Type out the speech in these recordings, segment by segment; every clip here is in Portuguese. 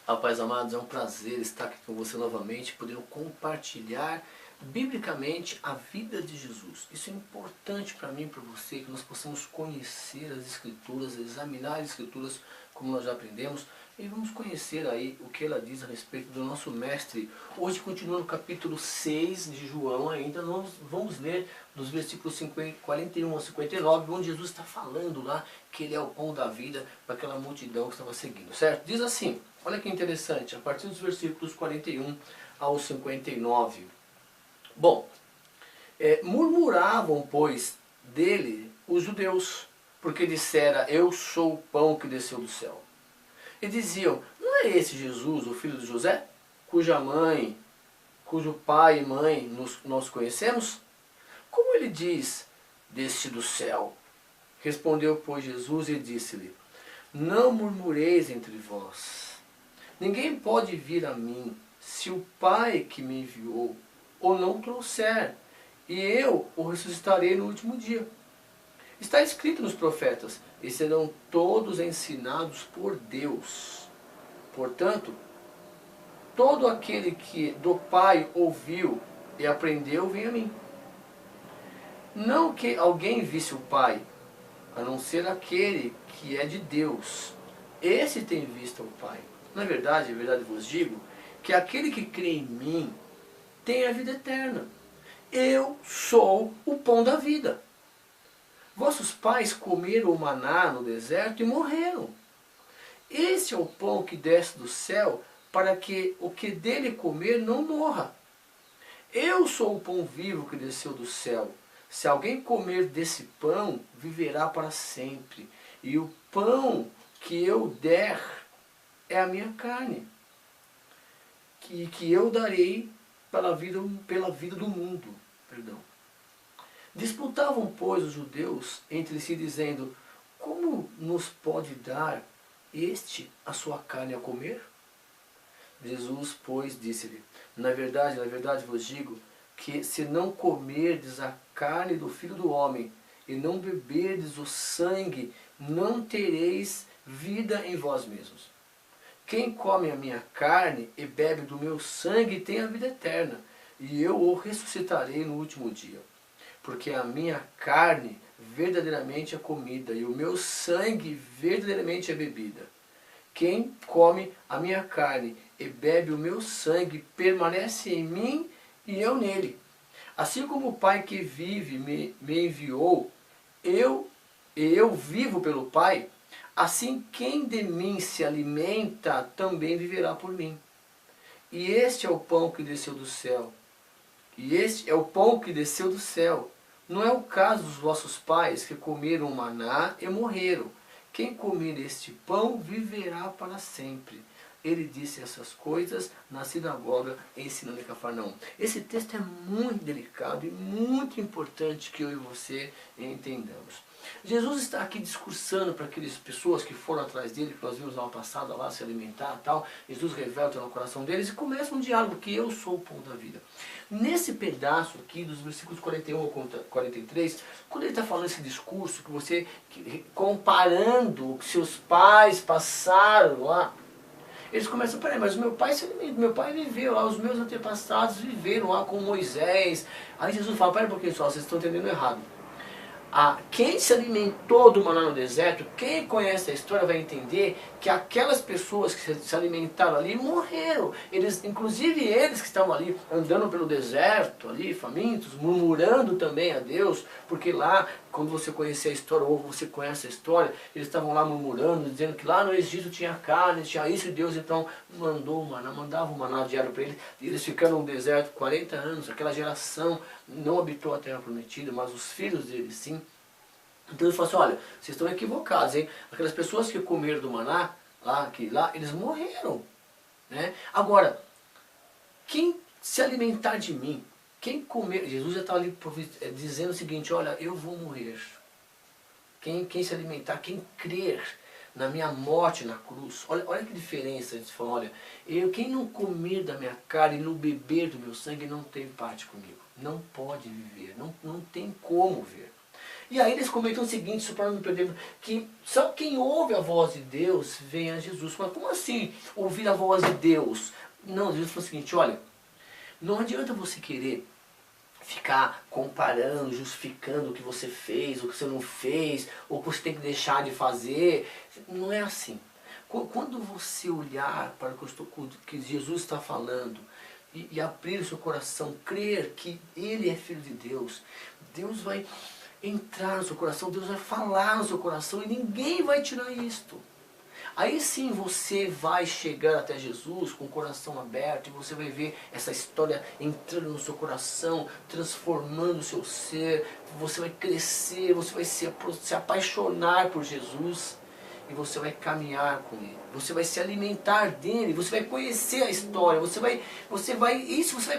Rapaz, amados, é um prazer estar aqui com você novamente, podendo compartilhar biblicamente a vida de Jesus. Isso é importante para mim e para você, que nós possamos conhecer as Escrituras, examinar as Escrituras como nós já aprendemos, e vamos conhecer aí o que ela diz a respeito do nosso mestre. Hoje, continuando no capítulo 6 de João ainda, nós vamos ler dos versículos 41 a 59, onde Jesus está falando lá que ele é o pão da vida para aquela multidão que estava seguindo, certo? Diz assim, olha que interessante, a partir dos versículos 41 ao 59. Bom, murmuravam, pois, dele os judeus, porque dissera, eu sou o pão que desceu do céu. E diziam, não é esse Jesus, o filho de José, cujo pai e mãe nós conhecemos? Como ele diz, desce do céu? Respondeu, pois, Jesus e disse-lhe, não murmureis entre vós. Ninguém pode vir a mim, se o Pai que me enviou o não trouxer, e eu o ressuscitarei no último dia. Está escrito nos profetas, e serão todos ensinados por Deus. Portanto, todo aquele que do Pai ouviu e aprendeu, vem a mim. Não que alguém visse o Pai, a não ser aquele que é de Deus. Esse tem visto o Pai. Na verdade, vos digo, que aquele que crê em mim tem a vida eterna. Eu sou o pão da vida. Vossos pais comeram o maná no deserto e morreram. Esse é o pão que desce do céu, para que o que dele comer não morra. Eu sou o pão vivo que desceu do céu. Se alguém comer desse pão, viverá para sempre. E o pão que eu der é a minha carne, que eu darei pela vida do mundo. Disputavam, pois, os judeus entre si, dizendo, como nos pode dar este a sua carne a comer? Jesus, pois, disse-lhe, na verdade vos digo, que se não comerdes a carne do Filho do Homem, e não beberdes o sangue, não tereis vida em vós mesmos. Quem come a minha carne e bebe do meu sangue tem a vida eterna, e eu o ressuscitarei no último dia. Porque a minha carne verdadeiramente é comida, e o meu sangue verdadeiramente é bebida. Quem come a minha carne e bebe o meu sangue permanece em mim e eu nele. Assim como o Pai que vive me enviou, eu vivo pelo Pai, assim quem de mim se alimenta também viverá por mim. E este é o pão que desceu do céu. Não é o caso dos vossos pais que comeram o maná e morreram. Quem comer este pão viverá para sempre. Ele disse essas coisas na sinagoga, ensinando em Cafarnaum. Esse texto é muito delicado e muito importante que eu e você entendamos. Jesus está aqui discursando para aquelas pessoas que foram atrás dele, que nós vimos na aula passada lá se alimentar e tal. Jesus revela no coração deles e começa um diálogo, que eu sou o pão da vida. Nesse pedaço aqui, dos versículos 41 ao 43, quando ele está falando esse discurso, comparando o que seus pais passaram lá, eles começam, peraí, mas o meu pai se alimenta, meu pai viveu lá, os meus antepassados viveram lá com Moisés. Aí Jesus fala, peraí um pouquinho só, vocês estão entendendo errado. Quem se alimentou do maná no deserto, quem conhece a história vai entender que aquelas pessoas que se alimentaram ali morreram. Inclusive eles que estavam ali andando pelo deserto, ali famintos, murmurando também a Deus, porque lá, quando você conhecer a história, ou você conhece a história, eles estavam lá murmurando, dizendo que lá no Egito tinha carne, tinha isso, e Deus então mandava o maná diário para eles, e eles ficaram no deserto 40 anos, aquela geração não habitou a terra prometida, mas os filhos deles sim. Então ele falou assim, olha, vocês estão equivocados, hein? Aquelas pessoas que comeram do maná, lá, eles morreram. Né? Agora, quem se alimentar de mim, quem comer, Jesus já estava ali dizendo o seguinte, olha, eu vou morrer. Quem se alimentar, quem crer na minha morte na cruz, olha que diferença, ele falou, olha, quem não comer da minha carne e não beber do meu sangue não tem parte comigo. Não pode viver, não tem como ver. E aí eles comentam o seguinte, só para não perder, que só quem ouve a voz de Deus vem a Jesus. Mas como assim ouvir a voz de Deus? Não, Jesus falou o seguinte, olha, não adianta você querer ficar comparando, justificando o que você fez, o que você não fez, ou que você tem que deixar de fazer. Não é assim. Quando você olhar para o que Jesus está falando e abrir o seu coração, crer que Ele é Filho de Deus, Deus vai entrar no seu coração, Deus vai falar no seu coração e ninguém vai tirar isto. Aí sim você vai chegar até Jesus com o coração aberto e você vai ver essa história entrando no seu coração, transformando o seu ser, você vai crescer, você vai se apaixonar por Jesus e você vai caminhar com Ele, você vai se alimentar dele, você vai conhecer a história, você vai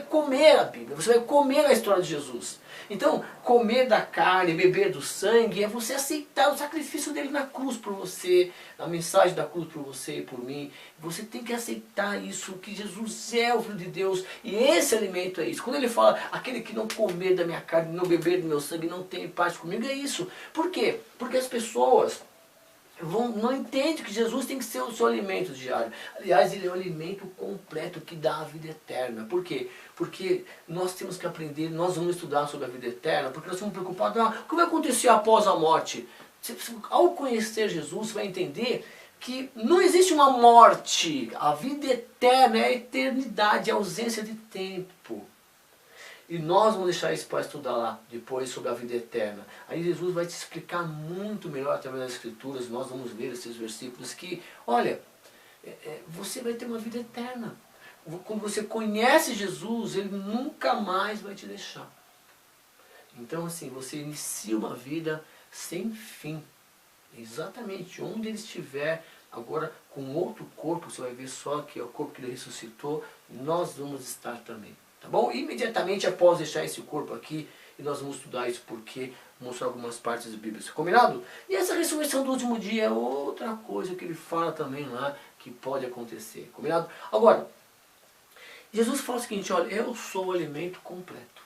comer a Bíblia, você vai comer a história de Jesus. Então, comer da carne, beber do sangue, é você aceitar o sacrifício dele na cruz por você, a mensagem da cruz por você e por mim. Você tem que aceitar isso, que Jesus é o Filho de Deus, e esse alimento é isso. Quando ele fala, aquele que não comer da minha carne, não beber do meu sangue, não tem parte comigo, é isso. Por quê? Porque as pessoas não entende que Jesus tem que ser o seu alimento diário. Aliás, ele é o alimento completo que dá a vida eterna. Por quê? Porque nós temos que aprender, nós vamos estudar sobre a vida eterna, porque nós estamos preocupados, o que vai acontecer após a morte? Ao conhecer Jesus, você vai entender que não existe uma morte. A vida eterna é a eternidade, é a ausência de tempo. E nós vamos deixar isso para estudar lá, depois, sobre a vida eterna. Aí Jesus vai te explicar muito melhor através das Escrituras, nós vamos ler esses versículos que, olha, você vai ter uma vida eterna. Quando você conhece Jesus, Ele nunca mais vai te deixar. Então, assim, você inicia uma vida sem fim. Exatamente onde Ele estiver, agora com outro corpo, você vai ver só que é o corpo que Ele ressuscitou, nós vamos estar também. Tá bom? Imediatamente após deixar esse corpo aqui, e nós vamos estudar isso porque mostrar algumas partes da Bíblia. Combinado? E essa ressurreição do último dia é outra coisa que ele fala também lá que pode acontecer. Combinado? Agora, Jesus fala o seguinte, olha, eu sou o alimento completo.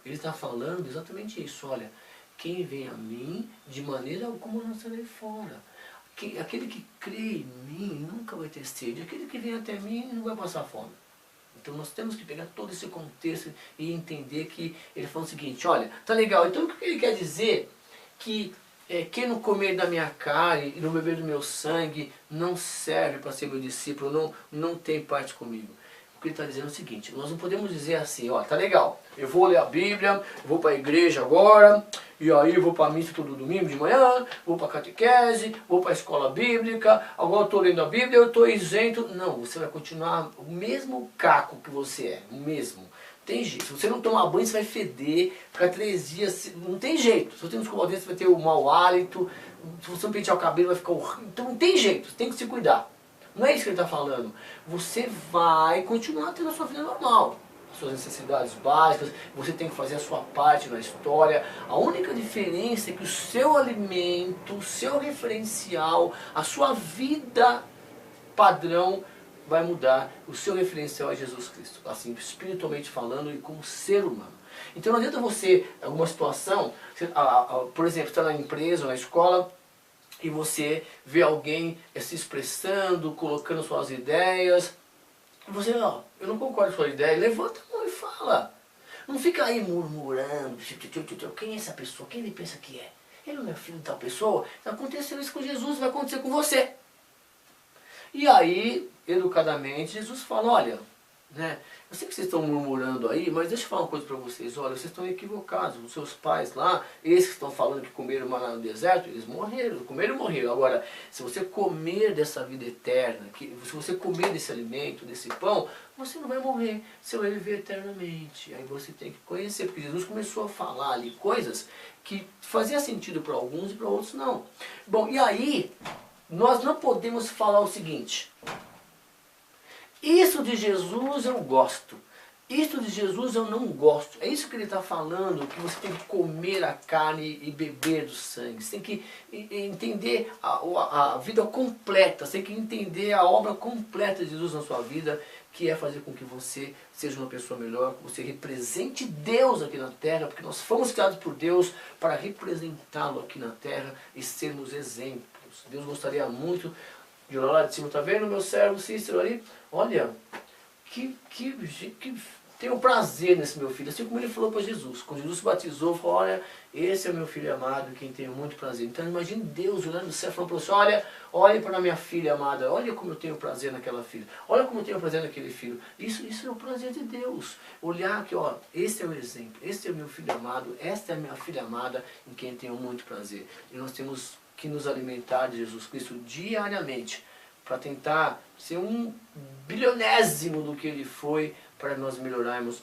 Ele está falando exatamente isso, olha, quem vem a mim, de maneira alguma não serei fora. Aquele que crê em mim nunca vai ter sede. Aquele que vem até mim não vai passar fome. Então nós temos que pegar todo esse contexto e entender que ele falou o seguinte, olha, tá legal, então o que ele quer dizer? Que quem não comer da minha carne e não beber do meu sangue não serve para ser meu discípulo, não tem parte comigo. O que ele está dizendo é o seguinte, nós não podemos dizer assim, ó, tá legal, eu vou ler a Bíblia, eu vou para a igreja agora, e aí eu vou para a missa todo domingo de manhã, vou para a catequese, vou para a escola bíblica, agora eu estou lendo a Bíblia, eu estou isento. Não, você vai continuar o mesmo caco que você é, o mesmo. Tem jeito, se você não tomar banho, você vai feder, ficar 3 dias, não tem jeito. Se você não escovar o dente, você vai ter o mau hálito, se você não pentear o cabelo, vai ficar horrível. Então não tem jeito, você tem que se cuidar. Não é isso que ele está falando. Você vai continuar tendo a sua vida normal. As suas necessidades básicas, você tem que fazer a sua parte na história. A única diferença é que o seu alimento, o seu referencial, a sua vida padrão vai mudar. O seu referencial é Jesus Cristo. Assim, espiritualmente falando e como ser humano. Então não adianta você, em alguma situação, por exemplo, está na empresa ou na escola, e você vê alguém se expressando, colocando suas ideias. E você, ó, eu não concordo com a sua ideia, levanta a mão e fala. Não fica aí murmurando, quem é essa pessoa? Quem ele pensa que é? Ele não é filho de tal pessoa? Aconteceu isso com Jesus, vai acontecer com você. E aí, educadamente, Jesus fala, olha, né, eu sei que vocês estão murmurando aí, mas deixa eu falar uma coisa para vocês. Olha, vocês estão equivocados. Os seus pais lá, esses que estão falando que comeram maná no deserto, eles morreram, comeram e morreram. Agora, se você comer dessa vida eterna, se você comer desse alimento, desse pão, você não vai morrer, você vai viver eternamente. Aí você tem que conhecer, porque Jesus começou a falar ali coisas que fazia sentido para alguns e para outros não. Bom, e aí, nós não podemos falar o seguinte... Isso de Jesus eu gosto, isso de Jesus eu não gosto. É isso que ele está falando, que você tem que comer a carne e beber do sangue. Você tem que entender a vida completa, você tem que entender a obra completa de Jesus na sua vida, que é fazer com que você seja uma pessoa melhor, que você represente Deus aqui na terra, porque nós fomos criados por Deus para representá-lo aqui na terra e sermos exemplos. Deus gostaria muito de olhar lá de cima, tá vendo meu servo Cícero ali? Olha, que tenho prazer nesse meu filho, assim como ele falou para Jesus. Quando Jesus se batizou, falou, olha, esse é o meu filho amado, quem tenho muito prazer. Então imagine Deus olhando do céu, falando para você, olha para a minha filha amada, olha como eu tenho prazer naquela filha, olha como eu tenho prazer naquele filho. Isso é o prazer de Deus. Olhar que, ó, esse é o exemplo, esse é o meu filho amado, esta é a minha filha amada, em quem tenho muito prazer. E nós temos que nos alimentar de Jesus Cristo diariamente, para tentar ser um bilionésimo do que ele foi, para nós melhorarmos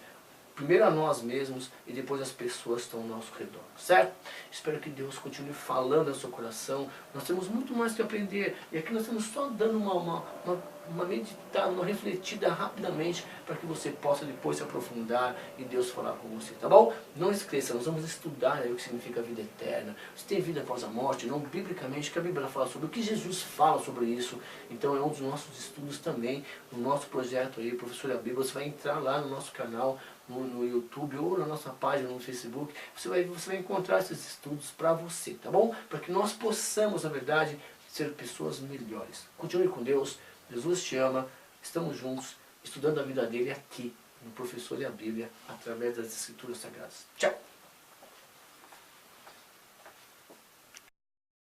primeiro a nós mesmos e depois as pessoas que estão ao nosso redor, certo? Espero que Deus continue falando ao seu coração. Nós temos muito mais que aprender e aqui nós estamos só dando uma meditada, uma refletida rapidamente para que você possa depois se aprofundar e Deus falar com você, tá bom? Não esqueça, nós vamos estudar aí o que significa vida eterna, se tem vida após a morte, não biblicamente, que a Bíblia fala sobre o que Jesus fala sobre isso. Então é um dos nossos estudos também, no nosso projeto aí, Professor da Bíblia. Você vai entrar lá no nosso canal, no YouTube ou na nossa página no Facebook, você vai encontrar esses estudos para você, tá bom? Para que nós possamos, na verdade, ser pessoas melhores. Continue com Deus, Jesus te ama, estamos juntos, estudando a vida dele aqui, no Professor e a Bíblia, através das Escrituras Sagradas. Tchau!